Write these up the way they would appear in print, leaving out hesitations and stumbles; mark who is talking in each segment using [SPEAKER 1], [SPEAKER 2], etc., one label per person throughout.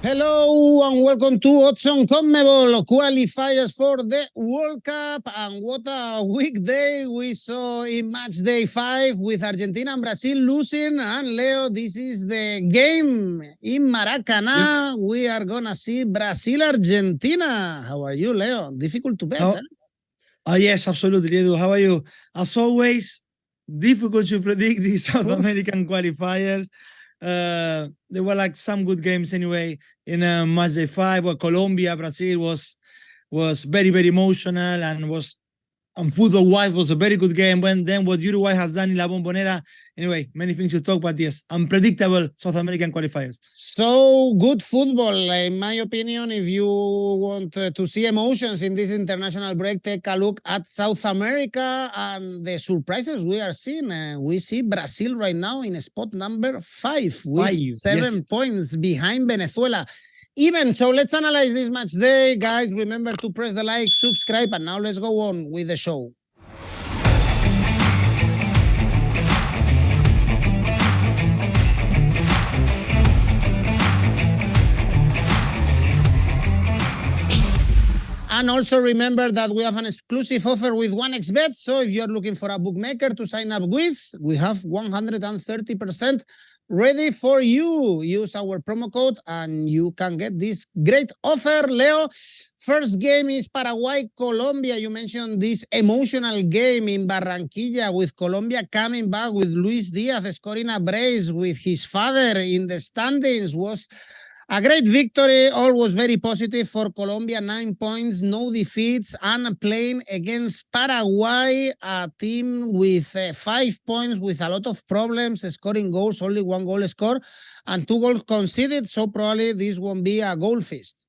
[SPEAKER 1] Hello and welcome to Odds on CONMEBOL Qualifiers for the World Cup. And what a weekday we saw in Matchday 5 with Argentina and Brazil losing. And Leo, this is the game in Maracanã. Yep. We are going to see Brazil-Argentina. How are you, Leo? Difficult to bet,
[SPEAKER 2] Yes, absolutely, Edu. How are you? As always, difficult to predict these South American qualifiers. There were like some good games anyway in Matchday 5, where Colombia, Brazil was very, very emotional and football-wise was a very good game. Then what Uruguay has done in La Bombonera, anyway, many things to talk about. Yes, unpredictable South American qualifiers.
[SPEAKER 1] So good football, in my opinion. If you want to see emotions in this international break, take a look at South America and the surprises we are seeing. We see Brazil right now in spot number 5 with 7 points behind Venezuela. Even so, let's analyze this match day, guys. Remember to press the like, subscribe, and now let's go on with the show. And also remember that we have an exclusive offer with 1xBet. So if you're looking for a bookmaker to sign up with, we have 130% ready for you. Use our promo code and you can get this great offer. Leo, first game is Paraguay, Colombia. You mentioned this emotional game in Barranquilla with Colombia coming back with Luis Diaz scoring a brace with his father in the standings. Was a great victory. All was very positive for Colombia. 9 points, no defeats, and playing against Paraguay, a team with 5 points, with a lot of problems, scoring goals, only 1 goal scored, and 2 goals conceded. So probably this won't be a goal feast.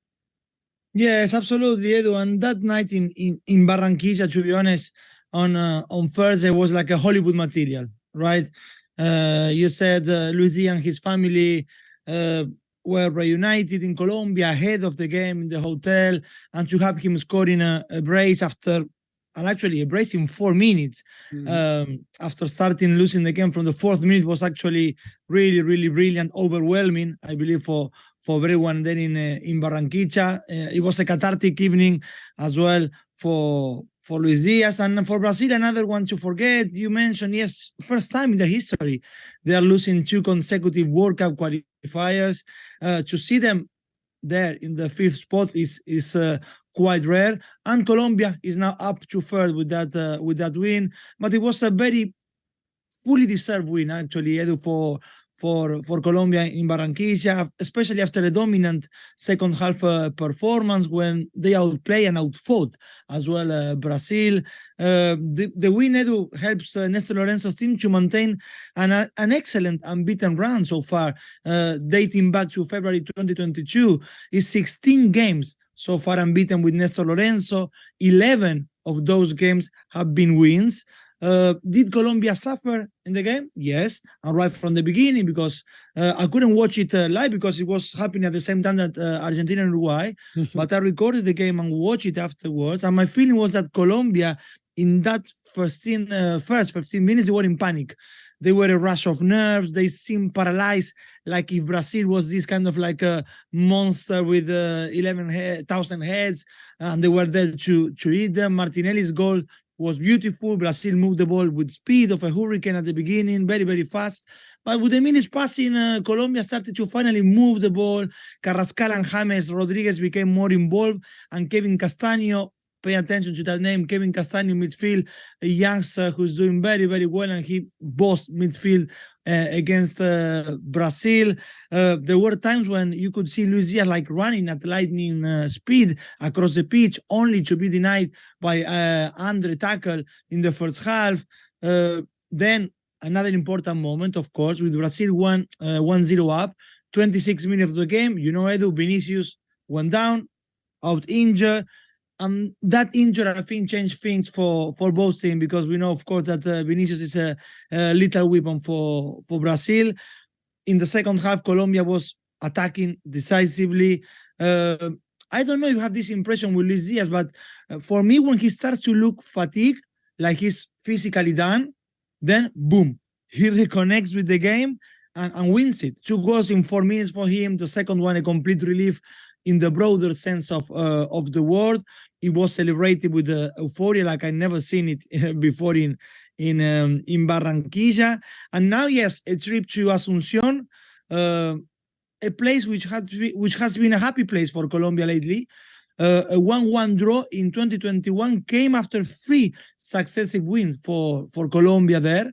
[SPEAKER 2] Yes, absolutely, Edu. And that night in Barranquilla, to be honest, on Thursday was like a Hollywood material, right? You said Luis Diaz and his family were reunited in Colombia ahead of the game in the hotel, and to have him scoring a brace after, and actually a brace in 4 minutes, after losing the game from the 4th minute was actually really, really brilliant, overwhelming, I believe, for everyone then in Barranquilla. It was a cathartic evening as well for Luis Diaz, and for Brazil, another one to forget. You mentioned, yes, first time in their history, they are losing 2 consecutive World Cup qualifiers. To see them there in the 5th spot is quite rare, and Colombia is now up to 3rd with that win. But it was a very fully deserved win, actually, Edu, for Colombia in Barranquilla, especially after a dominant second half performance when they outplay and outfought as well Brazil. The win, Edu, helps Néstor Lorenzo's team to maintain an excellent unbeaten run so far, dating back to February 2022. Is 16 games so far unbeaten with Néstor Lorenzo. 11 of those games have been wins. Did Colombia suffer in the game? Yes, and right from the beginning, because I couldn't watch it live because it was happening at the same time that Argentina and Uruguay, but I recorded the game and watched it afterwards, and my feeling was that Colombia, in that first 15 minutes, they were in panic. They were a rush of nerves. They seemed paralyzed, like if Brazil was this kind of like a monster with 11,000 heads, and they were there to eat them. Martinelli's goal was beautiful. Brazil moved the ball with speed of a hurricane at the beginning, very, very fast. But with the minutes passing, Colombia started to finally move the ball. Carrascal and James Rodriguez became more involved, and Kevin Castaño, pay attention to that name, Kevin Castaño midfield, a youngster who's doing very, very well, and he bossed midfield against Brazil. There were times when you could see Luis Diaz like running at lightning speed across the pitch, only to be denied by Andre tackle in the first half. Then another important moment, of course, with Brazil 1-0 up, 26 minutes of the game. You know, Edu, Vinicius went down, out injured. That injury, I think, changed things for both teams, because we know, of course, that Vinicius is a lethal weapon for Brazil. In the second half, Colombia was attacking decisively. I don't know if you have this impression with Luis Diaz, but for me, when he starts to look fatigued, like he's physically done, then boom, he reconnects with the game and wins it. 2 goals in 4 minutes for him. The second one, a complete relief in the broader sense of the word. It was celebrated with euphoria like I never seen it before in Barranquilla. And now, yes, a trip to Asunción, a place which has been a happy place for Colombia lately. A 1-1 draw in 2021 came after 3 successive wins for Colombia there.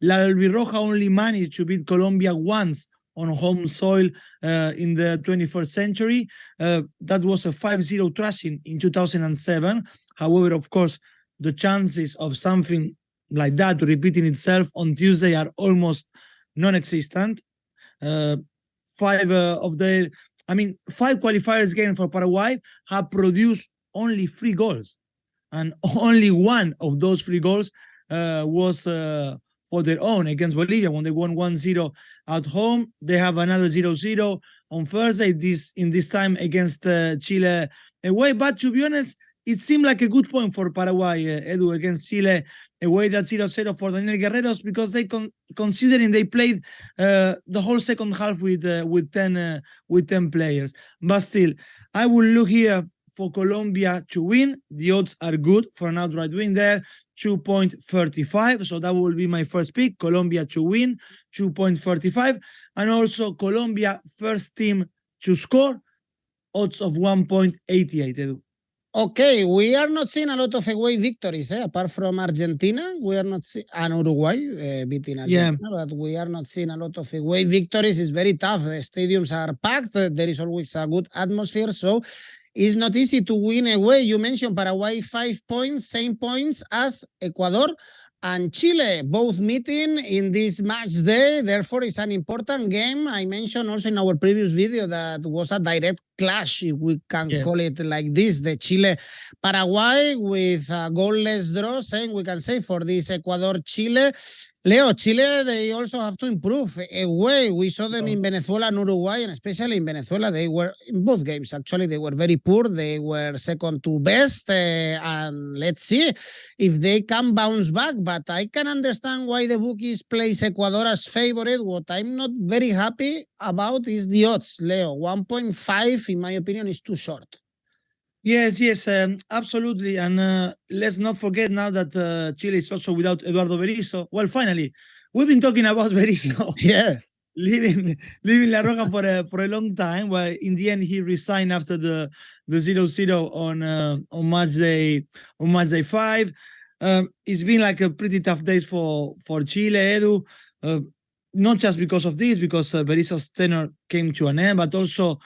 [SPEAKER 2] La Albirroja only managed to beat Colombia once on home soil in the 21st century. That was a 5-0 thrashing in 2007. However, of course, the chances of something like that repeating itself on Tuesday are almost non-existent. 5 qualifiers games for Paraguay have produced only 3 goals. And only one of those 3 goals was for their own against Bolivia when they won 1-0 at home. They have another 0-0 on Thursday, this time against Chile away. But to be honest, it seemed like a good point for Paraguay, Edu, against Chile away, that 0-0 for Daniel Guerreros, because they considering they played the whole second half with 10 players. But still, I will look here for Colombia to win. The odds are good for an outright win there, 2.35. So that will be my first pick. Colombia to win, 2.35. And also Colombia first team to score, odds of 1.88, Edu.
[SPEAKER 1] Okay, we are not seeing a lot of away victories, apart from Argentina. We are not seeing, and Uruguay beating Argentina, but we are not seeing a lot of away victories. It's very tough. The stadiums are packed. There is always a good atmosphere, so it's not easy to win away. You mentioned Paraguay 5 points, same points as Ecuador and Chile, both meeting in this match day. Therefore, it's an important game. I mentioned also in our previous video that was a direct clash, if we can call it like this, the Chile-Paraguay with a goalless draw, saying we can say for this Ecuador-Chile. Leo, Chile, they also have to improve away. We saw them in Venezuela and Uruguay, and especially in Venezuela, they were, in both games, actually, they were very poor. They were second to best, and let's see if they can bounce back. But I can understand why the bookies place Ecuador as favorite. What I'm not very happy about is the odds, Leo. 1.5, in my opinion, is too short.
[SPEAKER 2] Yes, absolutely. And let's not forget now that Chile is also without Eduardo Berizzo. Well, finally, we've been talking about Berizzo. Leaving La Roja for a long time. Well, in the end, he resigned after the 0-0 on match day 5. It's been like a pretty tough days for Chile, Edu. Not just because of this, because Berizzo's tenure came to an end, but also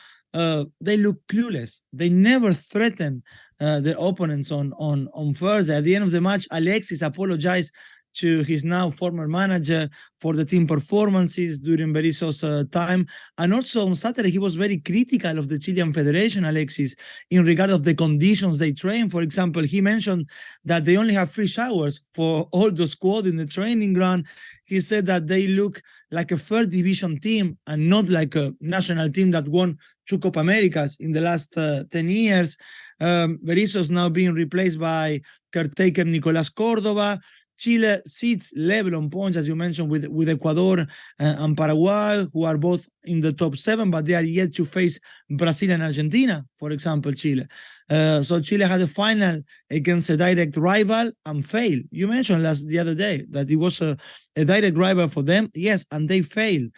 [SPEAKER 2] they look clueless. They never threaten their opponents on Thursday. At the end of the match, Alexis apologized to his now former manager for the team performances during Berizzo's time. And also on Saturday, he was very critical of the Chilean Federation, Alexis, in regard of the conditions they train. For example, he mentioned that they only have 3 showers for all the squad in the training ground. He said that they look like a 3rd division team and not like a national team that won 2 Copa Americas in the last 10 years. Berizzo is now being replaced by caretaker Nicolás Córdoba. Chile sits level on points, as you mentioned, with Ecuador and Paraguay, who are both in the top 7, but they are yet to face Brazil and Argentina, for example, Chile. So Chile had a final against a direct rival and failed. You mentioned the other day that it was a direct rival for them. Yes, and they failed.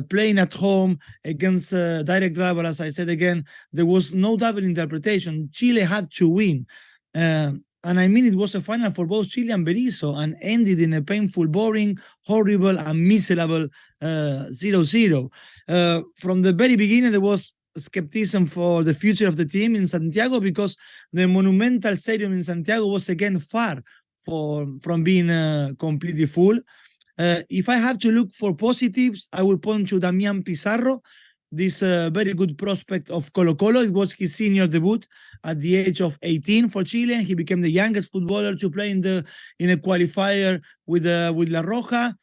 [SPEAKER 2] Playing at home against a direct rival, as I said again, there was no double interpretation. Chile had to win. And I mean, it was a final for both Chile and Berizzo and ended in a painful, boring, horrible, and miserable 0-0. From the very beginning, there was skepticism for the future of the team in Santiago because the Monumental Stadium in Santiago was again far from being completely full. If I have to look for positives, I will point to Damián Pizarro, this very good prospect of Colo-Colo. It was his senior debut at the age of 18 for Chile, and he became the youngest footballer to play in a qualifier with La Roja.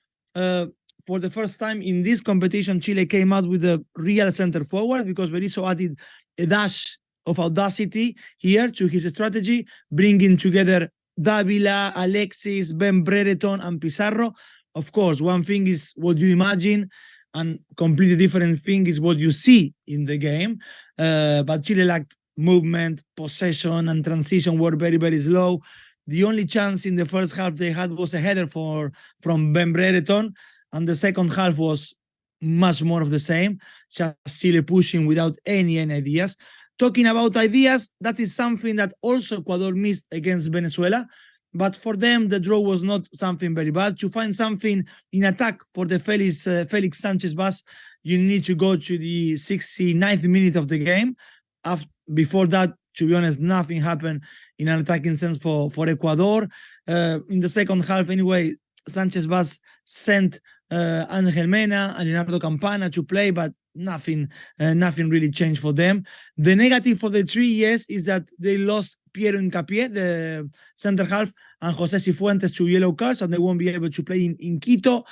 [SPEAKER 2] For the first time in this competition, Chile came out with a real center forward because Berizzo added a dash of audacity here to his strategy, bringing together Davila, Alexis, Ben Brereton, and Pizarro. Of course, one thing is what you imagine. and completely different thing is what you see in the game. But Chile lacked movement, possession, and transition were very, very slow. The only chance in the first half they had was a header from Ben Brereton, and the second half was much more of the same, just Chile pushing without any ideas. Talking about ideas, that is something that also Ecuador missed against Venezuela. But for them, the draw was not something very bad. To find something in attack for the Felix Sanchez Bas, you need to go to the 69th minute of the game. Before that, to be honest, nothing happened in an attacking sense for Ecuador. In the second half, anyway, Sanchez Bas sent Angel Mena and Leonardo Campana to play, but nothing really changed for them. The negative for the 3 years is that they lost Piero Hincapié, the center half, and Jose Cifuentes to yellow cards, and they won't be able to play in Quito.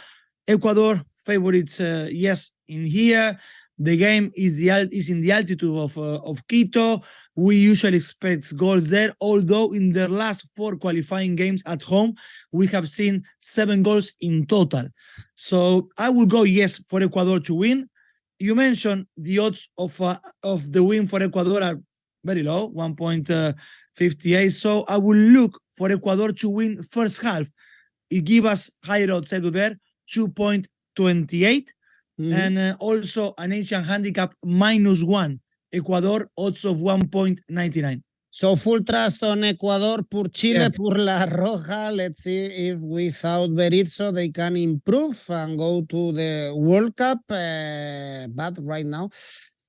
[SPEAKER 2] Ecuador favorites, yes, in here. The game is in the altitude of Quito. We usually expect goals there, although in their last 4 qualifying games at home, we have seen 7 goals in total. So I will go yes for Ecuador to win. You mentioned the odds of the win for Ecuador are very low, 1.58. So I will look for Ecuador to win first half. It gives us higher odds, Edu, there, 2.28. And also an Asian handicap -1. Ecuador, odds of 1.99.
[SPEAKER 1] So full trust on Ecuador por Chile,
[SPEAKER 2] Yeah.
[SPEAKER 1] por La Roja. Let's see if without Berizzo they can improve and go to the World Cup. But right now,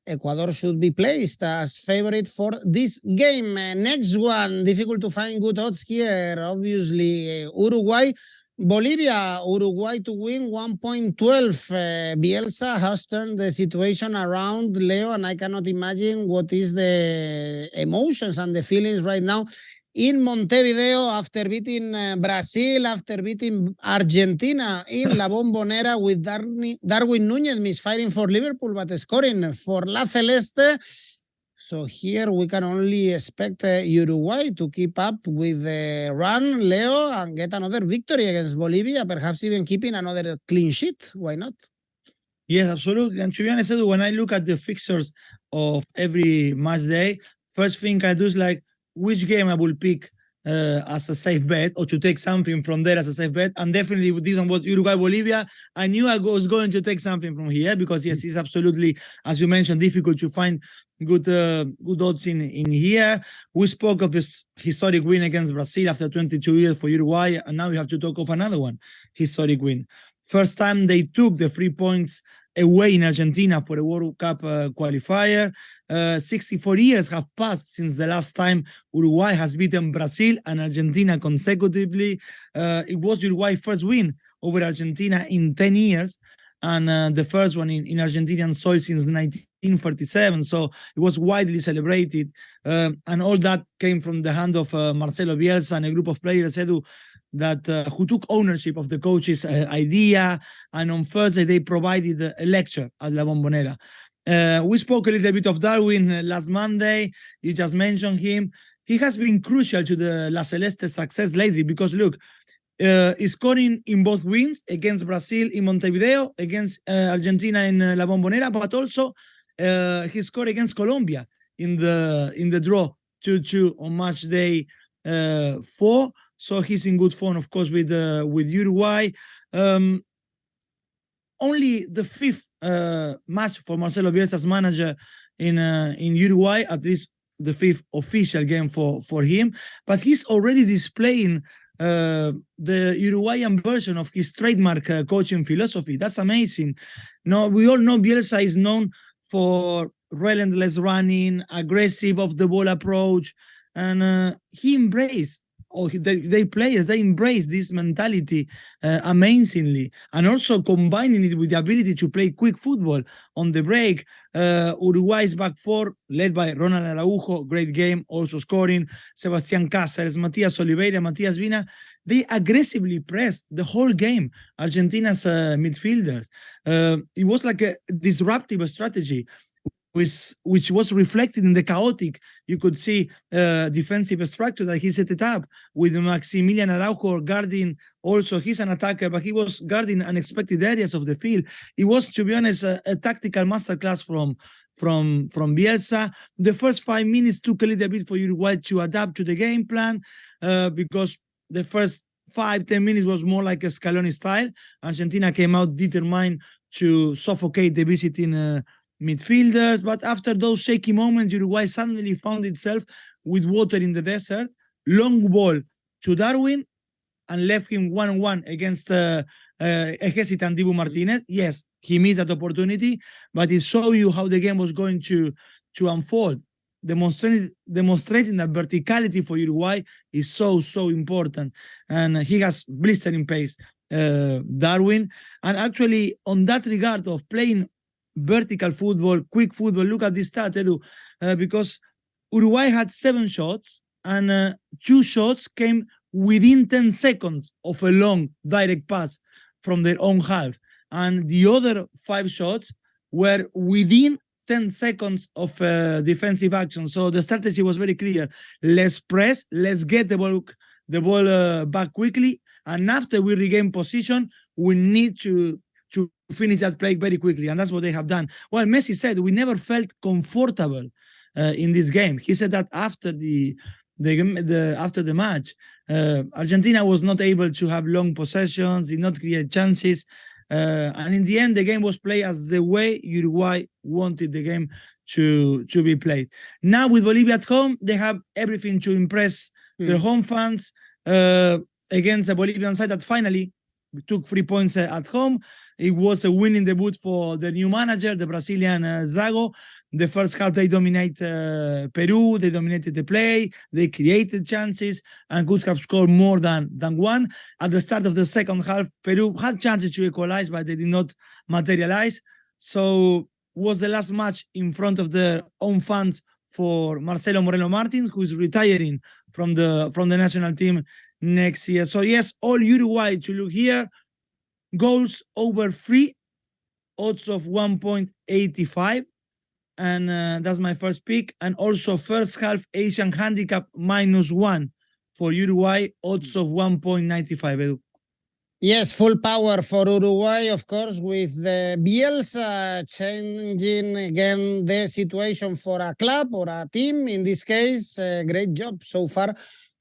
[SPEAKER 1] Ecuador should be placed as favorite for this game. Next one, difficult to find good odds here. Obviously, Uruguay. Bolivia, Uruguay to win 1.12. Bielsa has turned the situation around, Leo, and I cannot imagine what is the emotions and the feelings right now in Montevideo after beating Brazil, after beating Argentina in La Bombonera with Darwin Núñez misfiring for Liverpool, but scoring for La Celeste. So here we can only expect Uruguay to keep up with the run, Leo, and get another victory against Bolivia, perhaps even keeping another clean sheet. Why not?
[SPEAKER 2] Yes, absolutely. And to be honest, Edu, when I look at the fixtures of every match day, first thing I do is like, which game I will pick as a safe bet or to take something from there as a safe bet. And definitely with this one was Uruguay-Bolivia. I knew I was going to take something from here because, yes, it's absolutely, as you mentioned, difficult to find good odds in here. We spoke of this historic win against Brazil after 22 years for Uruguay, and now we have to talk of another one, historic win. First time they took the 3 points away in Argentina for a World Cup qualifier. 64 years have passed since the last time Uruguay has beaten Brazil and Argentina consecutively. It was Uruguay's first win over Argentina in 10 years, and the first one in Argentinian soil since 1937. So it was widely celebrated, and all that came from the hand of Marcelo Bielsa and a group of players, Edu, that who took ownership of the coach's idea, and on Thursday they provided a lecture at La Bombonera. We spoke a little bit of Darwin last Monday. You just mentioned him. He has been crucial to the La Celeste success lately because, look, he's scoring in both wins against Brazil in Montevideo, against Argentina in La Bombonera, but also he scored against Colombia in the draw 2-2 on match day 4. So he's in good form, of course, with Uruguay. Only the 5th match for Marcelo Bielsa as manager in Uruguay, at least the 5th official game for him. But he's already displaying the Uruguayan version of his trademark coaching philosophy. That's amazing. No, we all know Bielsa is known for relentless running, aggressive off the ball approach, and he embraced. They players, they embrace this mentality amazingly, and also combining it with the ability to play quick football on the break. Uruguay's back 4, led by Ronald Araujo, great game, also scoring. Sebastián Cáceres, Matías Oliveira, Matías Vina, they aggressively pressed the whole game, Argentina's midfielders. It was like a disruptive strategy. which was reflected in the chaotic. You could see defensive structure that he set it up with Maximilian Araujo guarding. Also, he's an attacker, but he was guarding unexpected areas of the field. It was, to be honest, a tactical masterclass from Bielsa. The first 5 minutes took a little bit for Uruguay to adapt to the game plan because the first 5-10 minutes was more like a Scaloni style. Argentina came out determined to suffocate the visiting midfielders, but after those shaky moments, Uruguay suddenly found itself with water in the desert. Long ball to Darwin and left him 1-on-1 against a hesitant Dibu Martinez. Yes, he missed that opportunity, but it showed you how the game was going to unfold. Demonstrating that verticality for Uruguay is so important, and he has blistering pace, Darwin. And actually, on that regard of playing vertical football, quick football, look at this stat, Edu, because Uruguay had 7 shots, and 2 shots came within 10 seconds of a long direct pass from their own half, and the other 5 shots were within 10 seconds of defensive action. So the strategy was very clear. Let's press, let's get the ball back quickly, and after we regain position, we need to finish that play very quickly, and that's what they have done. Well, Messi said we never felt comfortable in this game. He said that after the match, Argentina was not able to have long possessions, did not create chances, and in the end, the game was played as the way Uruguay wanted the game to be played. Now with Bolivia at home, they have everything to impress their home fans against the Bolivian side that finally took 3 points at home. It was a winning debut for the new manager, the Brazilian Zago. The first half, they dominate Peru. They dominated the play. They created chances and could have scored more than one. At the start of the second half, Peru had chances to equalize, but they did not materialize. So was the last match in front of their own fans for Marcelo Moreno Martins, who is retiring from the national team next year. So yes, all Uruguay to look here. Goals over 3, odds of 1.85, and that's my first pick. And also first half Asian handicap -1 for Uruguay, odds of 1.95. Edu.
[SPEAKER 1] Yes, full power for Uruguay, of course, with the Bielsa changing again the situation for a club or a team. In this case, great job so far.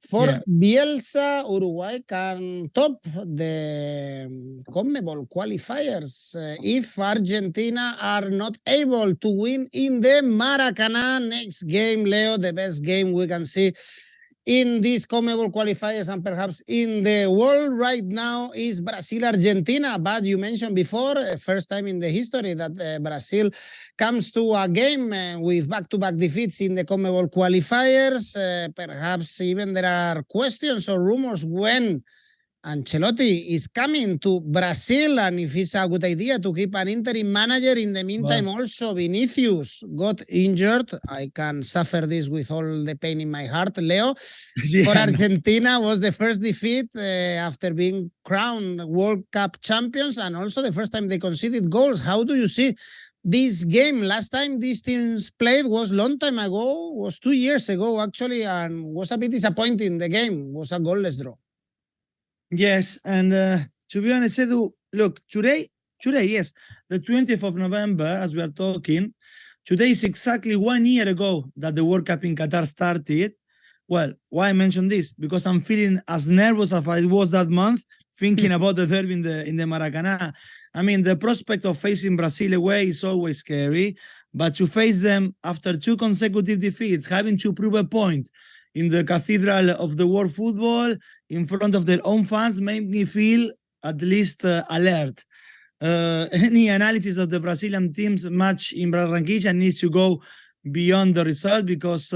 [SPEAKER 1] For Bielsa, Uruguay can top the CONMEBOL qualifiers if Argentina are not able to win in the Maracanã next game. Leo, the best game we can see in these CONMEBOL qualifiers and perhaps in the world right now is Brazil-Argentina. But you mentioned before, first time in the history that Brazil comes to a game with back-to-back defeats in the CONMEBOL qualifiers. Perhaps even there are questions or rumors when Ancelotti is coming to Brazil, and if it's a good idea to keep an interim manager. In the meantime, also Vinicius got injured. I can suffer this with all the pain in my heart, Leo. For Argentina was the first defeat after being crowned World Cup champions, and also the first time they conceded goals. How do you see this game? Last time these teams played was long time ago, was 2 years ago actually, and was a bit disappointing. The game was a goalless draw.
[SPEAKER 2] Yes, and to be honest, Edu, look, today, yes, the 20th of November, as we are talking, today is exactly 1 year ago that the World Cup in Qatar started. Well, why I mention this? Because I'm feeling as nervous as I was that month, thinking about the derby in the Maracanã. I mean, the prospect of facing Brazil away is always scary, but to face them after 2 consecutive defeats, having to prove a point in the cathedral of the world football in front of their own fans made me feel at least alert. Any analysis of the Brazilian team's match in Barranquilla needs to go beyond the result, because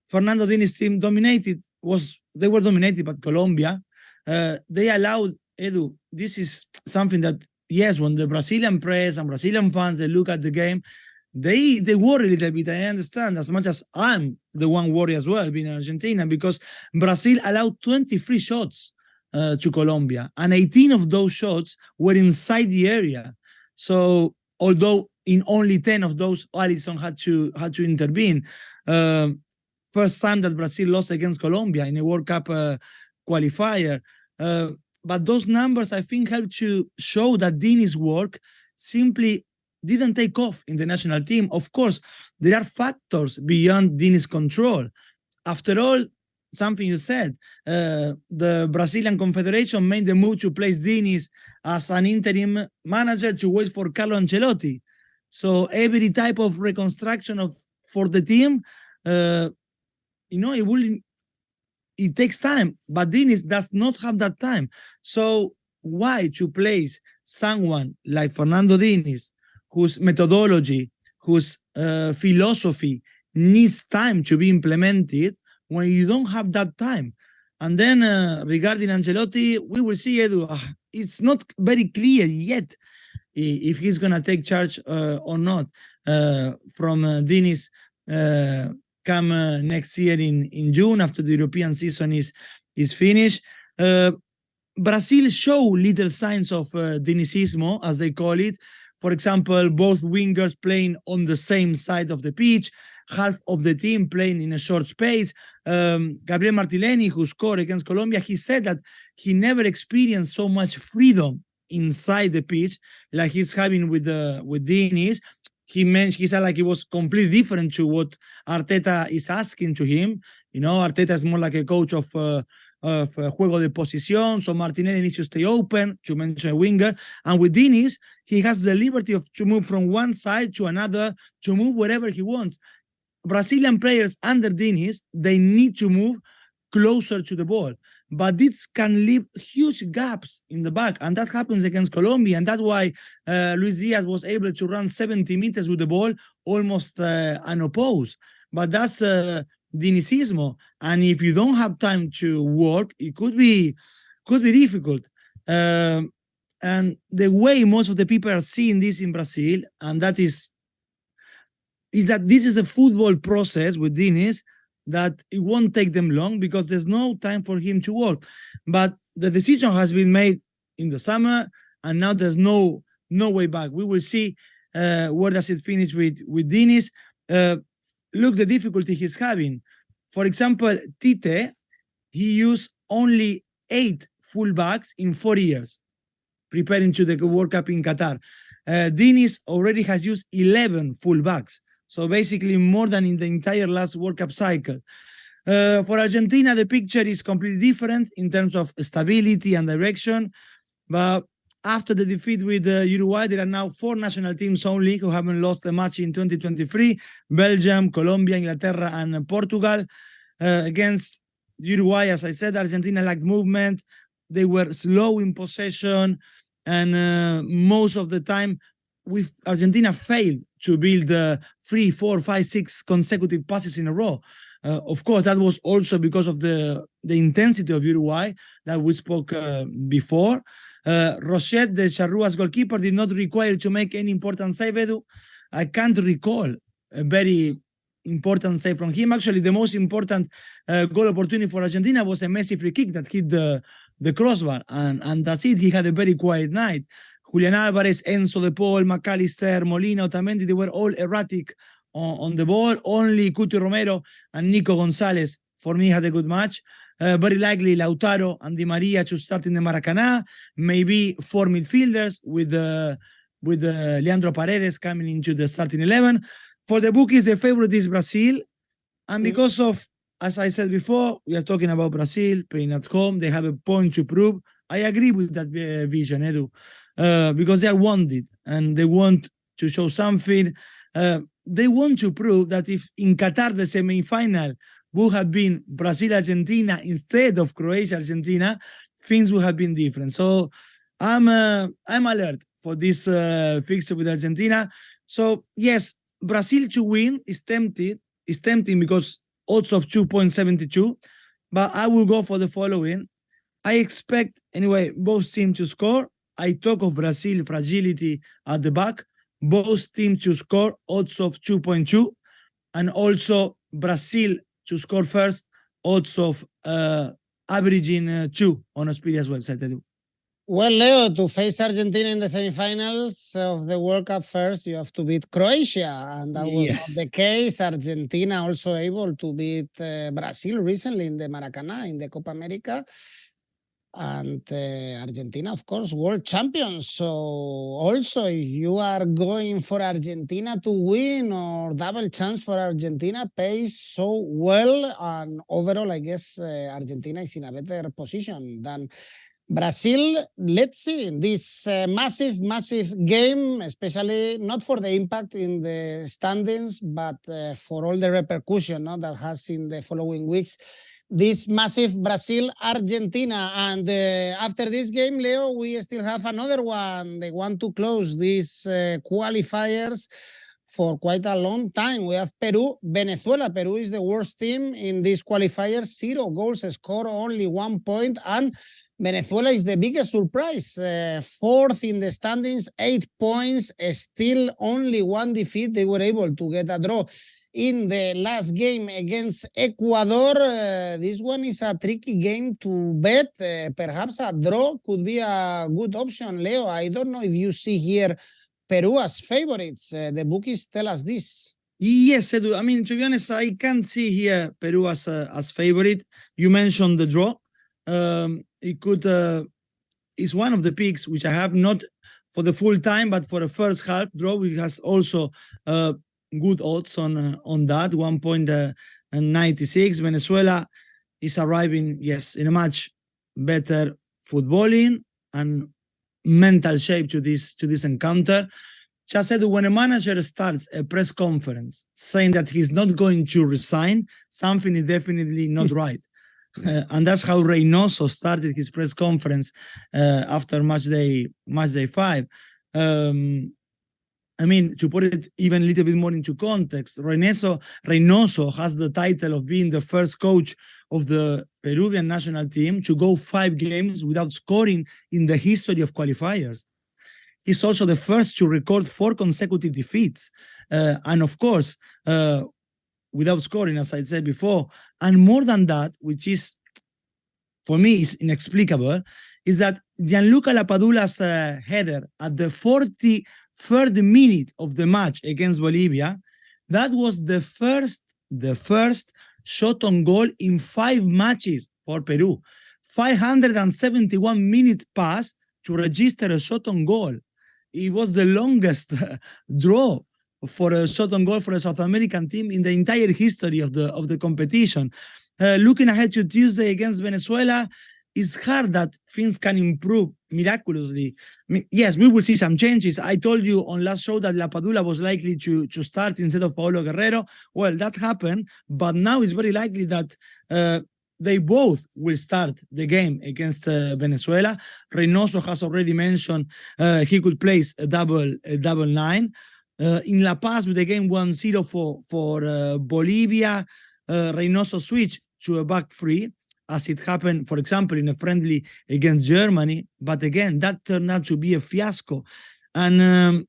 [SPEAKER 2] Fernando Dini's team they were dominated by Colombia. They allowed, Edu, this is something that, yes, when the Brazilian press and Brazilian fans, they look at the game, they worry a little bit. I understand, as much as I'm the one worried as well, being in Argentina, because Brazil allowed 23 shots to Colombia, and 18 of those shots were inside the area. So although in only 10 of those, Alisson had to intervene. First time that Brazil lost against Colombia in a World Cup qualifier. But those numbers, I think, help to show that Dini's work simply didn't take off in the national team. Of course, there are factors beyond Dini's control. After all, something you said, the Brazilian Confederation made the move to place Diniz as an interim manager to wait for Carlo Ancelotti. So every type of reconstruction for the team, it takes time, but Diniz does not have that time. So why to place someone like Fernando Diniz, whose methodology, whose philosophy needs time to be implemented, when you don't have that time? And then regarding Ancelotti, we will see, Edu. It's not very clear yet if he's going to take charge or not from Diniz come next year in June, after the European season is finished. Brazil show little signs of Dinizismo, as they call it. For example, both wingers playing on the same side of the pitch, half of the team playing in a short space. Gabriel Martinelli, who scored against Colombia, he said that he never experienced so much freedom inside the pitch like he's having with Diniz. He said like it was completely different to what Arteta is asking to him. Arteta is more like a coach of juego de posición, so Martinelli needs to stay open, to mention a winger. And with Diniz, he has the liberty to move from one side to another, to move wherever he wants. Brazilian players under Diniz, they need to move closer to the ball, but this can leave huge gaps in the back, and that happens against Colombia, and that's why Luis Diaz was able to run 70 meters with the ball almost unopposed. But that's Dinizismo, and if you don't have time to work, it could be difficult. And the way most of the people are seeing this in Brazil, and that is that this is a football process with Diniz, that it won't take them long because there's no time for him to work. But the decision has been made in the summer, and now there's no way back. We will see where does it finish with Diniz. Look, the difficulty he's having. For example, Tite, he used only 8 fullbacks in 4 years, preparing to the World Cup in Qatar. Diniz already has used 11 fullbacks. So basically more than in the entire last World Cup cycle. For Argentina, the picture is completely different in terms of stability and direction. But after the defeat with Uruguay, there are now 4 national teams only who haven't lost a match in 2023. Belgium, Colombia, Inglaterra, and Portugal. Against Uruguay, as I said, Argentina lacked movement. They were slow in possession. And most of the time, Argentina failed to build 3, 4, 5, 6 consecutive passes in a row. Of course, that was also because of the intensity of Uruguay that we spoke before. Rochette, the Charrua's goalkeeper, did not require to make any important save, Edu. I can't recall a very important save from him. Actually, the most important goal opportunity for Argentina was a Messi free kick that hit the crossbar. And that's it. He had a very quiet night. Julian Alvarez, Enzo De Paul, McAllister, Molina, Otamendi, they were all erratic on the ball. Only Cuti Romero and Nico Gonzalez, for me, had a good match. Very likely Lautaro and Di Maria to start in the Maracanã. Maybe 4 midfielders with Leandro Paredes coming into the starting 11. For the bookies, the favorite is Brazil. And because of, as I said before, we are talking about Brazil playing at home. They have a point to prove. I agree with that vision, Edu. Because they are wanted and they want to show something. They want to prove that if in Qatar the semi-final would have been Brazil-Argentina instead of Croatia-Argentina, things would have been different. So I'm alert for this fixture with Argentina. So yes, Brazil to win is tempting because odds of 2.72, but I will go for the following. I expect, anyway, both teams to score. I talk of Brazil fragility at the back. Both teams to score, odds of 2.2. And also Brazil to score first, odds of averaging 2 on Expedia's website.
[SPEAKER 1] Well, Leo, to face Argentina in the semifinals of the World Cup first, you have to beat Croatia, and that was not
[SPEAKER 2] Yes.
[SPEAKER 1] the case. Argentina also able to beat Brazil recently in the Maracanã in the Copa America. And Argentina, of course, world champions. So also, if you are going for Argentina to win or double chance for Argentina, pays so well. And overall, I guess Argentina is in a better position than Brazil. Let's see this massive, massive game, especially not for the impact in the standings, but for all the repercussion that has in the following weeks. This massive Brazil-Argentina. And after this game, Leo, we still have another one. They want to close these qualifiers for quite a long time. We have Peru, Venezuela. Peru is the worst team in these qualifiers. 0 goals scored, only 1 point. And Venezuela is the biggest surprise. Fourth in the standings, 8 points, still only 1 defeat. They were able to get a draw in the last game against Ecuador. This one is a tricky game to bet. Perhaps a draw could be a good option, Leo. I don't know if you see here Peru as favorites. The bookies tell us this.
[SPEAKER 2] Yes, Edu. I mean, to be honest, I can't see here Peru as favorite. You mentioned the draw. It could is one of the picks which I have, not for the full time, but for the first half draw, which has also good odds on that 1.96. Venezuela is arriving, yes, in a much better footballing and mental shape to this encounter. Just said when a manager starts a press conference saying that he's not going to resign, something is definitely not right. And that's how Reynoso started his press conference after Matchday 5. I mean, to put it even a little bit more into context, Reynoso has the title of being the first coach of the Peruvian national team to go 5 games without scoring in the history of qualifiers. He's also the first to record 4 consecutive defeats. And of course, without scoring, as I said before. And more than that, which is, for me, is inexplicable, is that Gianluca Lapadula's header at the 43rd minute of the match against Bolivia, that was the first shot on goal in 5 matches for Peru. 571 minutes pass to register a shot on goal. It was the longest draw for a shot on goal for a South American team in the entire history of the competition. Looking ahead to Tuesday against Venezuela, it's hard that things can improve miraculously. I mean, yes, we will see some changes. I told you on last show that Lapadula was likely to start instead of Paulo Guerrero. Well, that happened, but now it's very likely that they both will start the game against Venezuela. Reynoso has already mentioned he could place a double 9. In La Paz, with the game 1-0 for Bolivia, Reynoso switched to a back 3, as it happened, for example, in a friendly against Germany. But again, that turned out to be a fiasco. And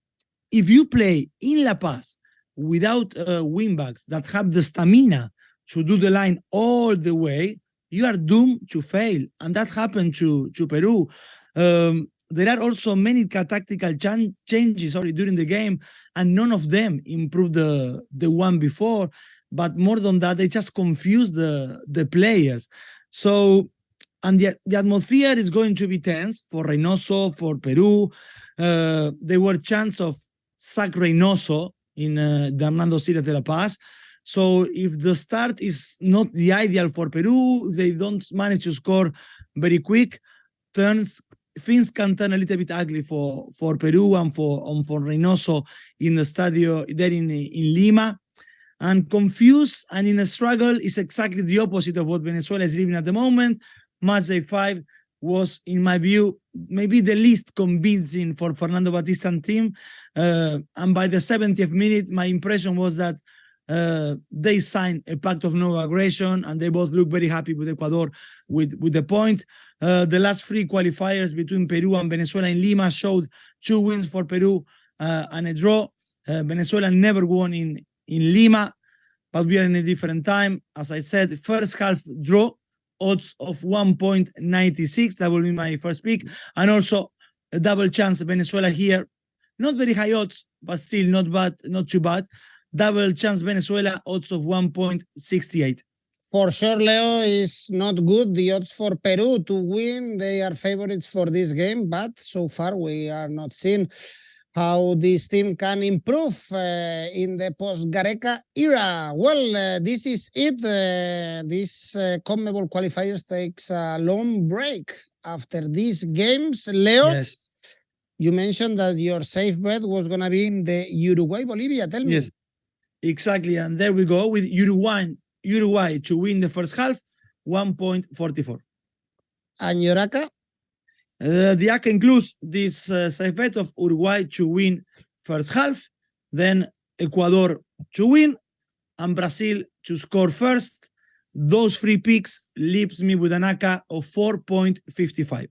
[SPEAKER 2] if you play in La Paz without wingbacks that have the stamina to do the line all the way, you are doomed to fail. And that happened to Peru. There are also many tactical changes during the game, and none of them improved the one before. But more than that, they just confuse the players. So, and the atmosphere is going to be tense for Reynoso, for Peru. There were chants of sack Reynoso in the Hernando Siles de La Paz. So if the start is not the ideal for Peru, they don't manage to score very quick, things can turn a little bit ugly for Peru and for Reynoso in the stadio there in Lima. And confused and in a struggle is exactly the opposite of what Venezuela is living at the moment. Matchday 5 was, in my view, maybe the least convincing for Fernando Batista's team. And by the 70th minute, my impression was that they signed a pact of no aggression, and they both look very happy with Ecuador with the point. The last 3 qualifiers between Peru and Venezuela in Lima showed 2 wins for Peru and a draw. Venezuela never won in Lima, but we are in a different time. As I said, first half draw odds of 1.96. That will be my first pick. And also a double chance Venezuela here. Not very high odds, but still not bad, not too bad. Double chance Venezuela, odds of 1.68.
[SPEAKER 1] For sure, Leo, is not good. The odds for Peru to win, they are favorites for this game, but so far we are not seeing how this team can improve in the post-Gareca era. Well, this is it. This CONMEBOL Qualifiers takes a long break after these games. Leo,
[SPEAKER 2] Yes.
[SPEAKER 1] You mentioned that your safe bet was going to be in the Uruguay-Bolivia. Tell me.
[SPEAKER 2] Yes, exactly. And there we go with Uruguay to win the first half, 1.44.
[SPEAKER 1] And your ACCA?
[SPEAKER 2] The ACCA includes this safe bet of Uruguay to win first half, then Ecuador to win, and Brazil to score first. Those 3 picks leaves me with an ACCA of 4.55.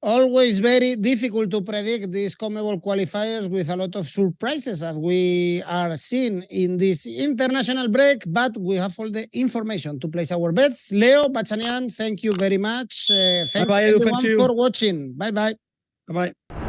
[SPEAKER 1] Always very difficult to predict these CONMEBOL qualifiers with a lot of surprises as we are seeing in this international break, but we have all the information to place our bets. Leo Bachanian, thank you very much. Thanks
[SPEAKER 2] Bye-bye,
[SPEAKER 1] everyone for watching. Bye-bye.
[SPEAKER 2] Bye-bye.